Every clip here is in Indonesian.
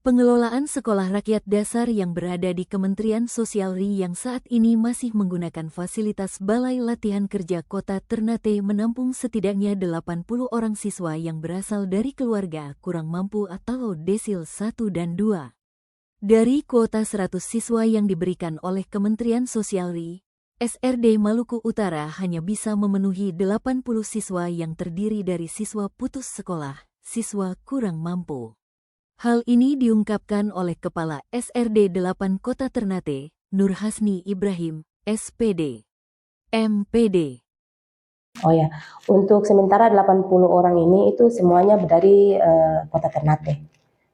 Pengelolaan sekolah rakyat dasar yang berada di Kementerian Sosial RI yang saat ini masih menggunakan fasilitas Balai Latihan Kerja Kota Ternate menampung setidaknya 80 orang siswa yang berasal dari keluarga kurang mampu atau desil 1 dan 2. Dari kuota 100 siswa yang diberikan oleh Kementerian Sosial RI, SRD Maluku Utara hanya bisa memenuhi 80 siswa yang terdiri dari siswa putus sekolah, siswa kurang mampu. Hal ini diungkapkan oleh Kepala SRD 8 Kota Ternate, Nur Hasni Ibrahim, SPD, MPD. Oh ya, untuk sementara 80 orang ini itu semuanya dari Kota Ternate.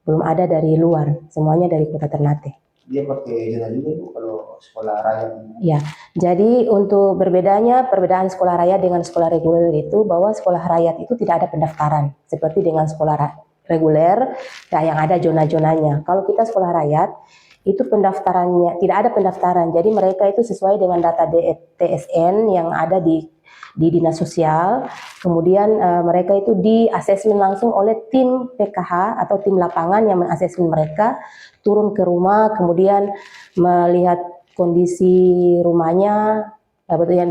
Belum ada dari luar, semuanya dari Kota Ternate. Dia pakai zona juga Bu kalau sekolah rakyat? Ya, jadi untuk perbedaan sekolah rakyat dengan sekolah reguler itu bahwa sekolah rakyat itu tidak ada pendaftaran seperti dengan sekolah reguler yang ada zona-zonanya. Kalau kita sekolah rakyat itu pendaftarannya tidak ada pendaftaran, jadi mereka itu sesuai dengan data TSN yang ada di dinas sosial. Kemudian mereka itu di-asesmen langsung oleh tim PKH atau tim lapangan yang men-asesmen mereka, turun ke rumah, kemudian melihat kondisi rumahnya,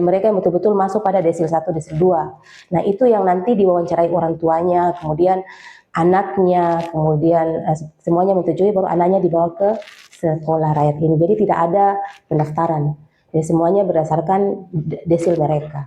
mereka yang betul-betul masuk pada desil 1, desil 2. Nah itu yang nanti diwawancarai orang tuanya, kemudian anaknya, kemudian semuanya menyetujui baru anaknya dibawa ke sekolah rakyat ini. Jadi tidak ada pendaftaran, jadi semuanya berdasarkan desil mereka.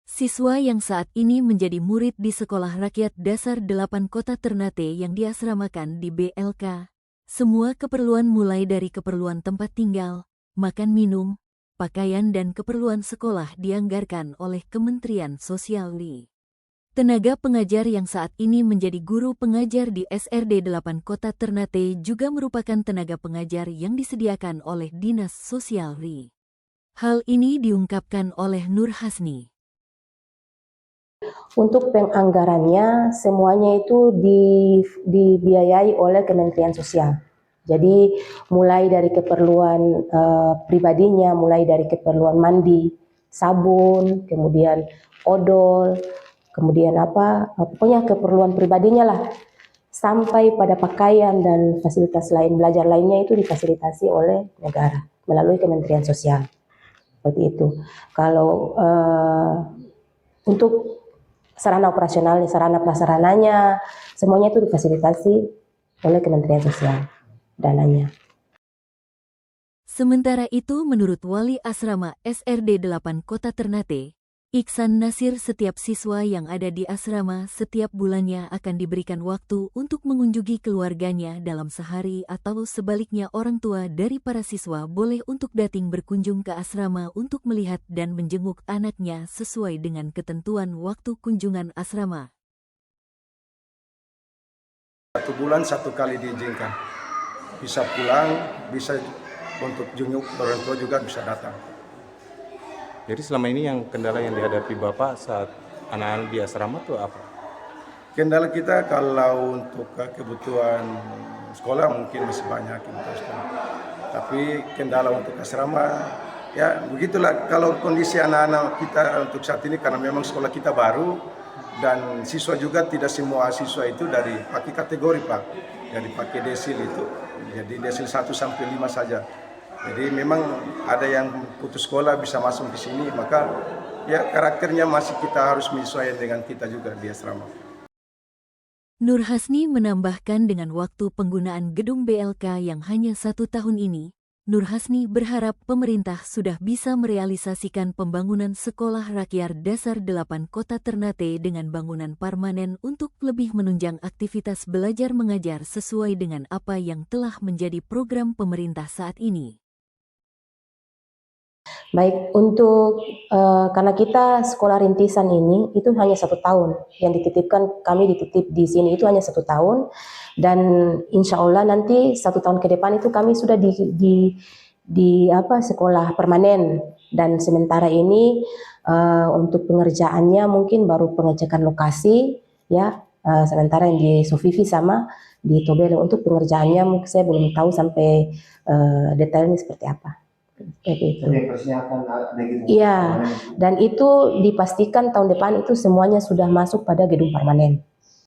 Siswa yang saat ini menjadi murid di Sekolah Rakyat Dasar 8 Kota Ternate yang diasramakan di BLK, semua keperluan mulai dari keperluan tempat tinggal, makan minum, pakaian dan keperluan sekolah dianggarkan oleh Kementerian Sosial RI. Tenaga pengajar yang saat ini menjadi guru pengajar di SRD 8 Kota Ternate juga merupakan tenaga pengajar yang disediakan oleh Dinas Sosial RI. Hal ini diungkapkan oleh Nur Hasni. Untuk penganggarannya semuanya itu dibiayai oleh Kementerian Sosial. Jadi mulai dari keperluan pribadinya, mulai dari keperluan mandi, sabun, kemudian odol, kemudian pokoknya keperluan pribadinya lah, sampai pada pakaian dan fasilitas lain belajar lainnya itu difasilitasi oleh negara melalui Kementerian Sosial. Seperti itu. Kalau untuk sarana operasional, sarana prasarananya, semuanya itu difasilitasi oleh Kementerian Sosial dananya. Sementara itu menurut Wali Asrama SRD 8 Kota Ternate, Iksan Nasir, setiap siswa yang ada di asrama setiap bulannya akan diberikan waktu untuk mengunjungi keluarganya dalam sehari atau sebaliknya orang tua dari para siswa boleh untuk dating berkunjung ke asrama untuk melihat dan menjenguk anaknya sesuai dengan ketentuan waktu kunjungan asrama. 1 bulan 1 kali diizinkan. Bisa pulang, bisa untuk jenguk orang tua juga bisa datang. Jadi selama ini yang kendala yang dihadapi Bapak saat anak-anak di asrama itu apa? Kendala kita kalau untuk kebutuhan sekolah mungkin masih banyak. Tapi kendala untuk asrama, ya begitulah kalau kondisi anak-anak kita untuk saat ini karena memang sekolah kita baru dan siswa juga tidak semua siswa itu dari pakai kategori Pak. Jadi pakai desil itu, jadi desil 1 sampai 5 saja. Jadi memang ada yang putus sekolah bisa masuk di sini, maka ya karakternya masih kita harus menyesuaikan dengan kita juga di asrama. Nur Hasni menambahkan dengan waktu penggunaan gedung BLK yang hanya 1 tahun ini, Nur Hasni berharap pemerintah sudah bisa merealisasikan pembangunan Sekolah Rakyat Dasar 8 Kota Ternate dengan bangunan permanen untuk lebih menunjang aktivitas belajar mengajar sesuai dengan apa yang telah menjadi program pemerintah saat ini. Baik, untuk karena kita sekolah rintisan ini itu hanya 1 tahun yang dititipkan, kami dititip di sini itu hanya 1 tahun, dan insya Allah nanti 1 tahun ke depan itu kami sudah di sekolah permanen, dan sementara ini untuk pengerjaannya mungkin baru pengecekan lokasi ya, sementara yang di Sofivi sama di Tobelo. Untuk pengerjaannya saya belum tahu sampai detailnya seperti apa. Iya, dan itu dipastikan tahun depan itu semuanya sudah masuk pada gedung permanen.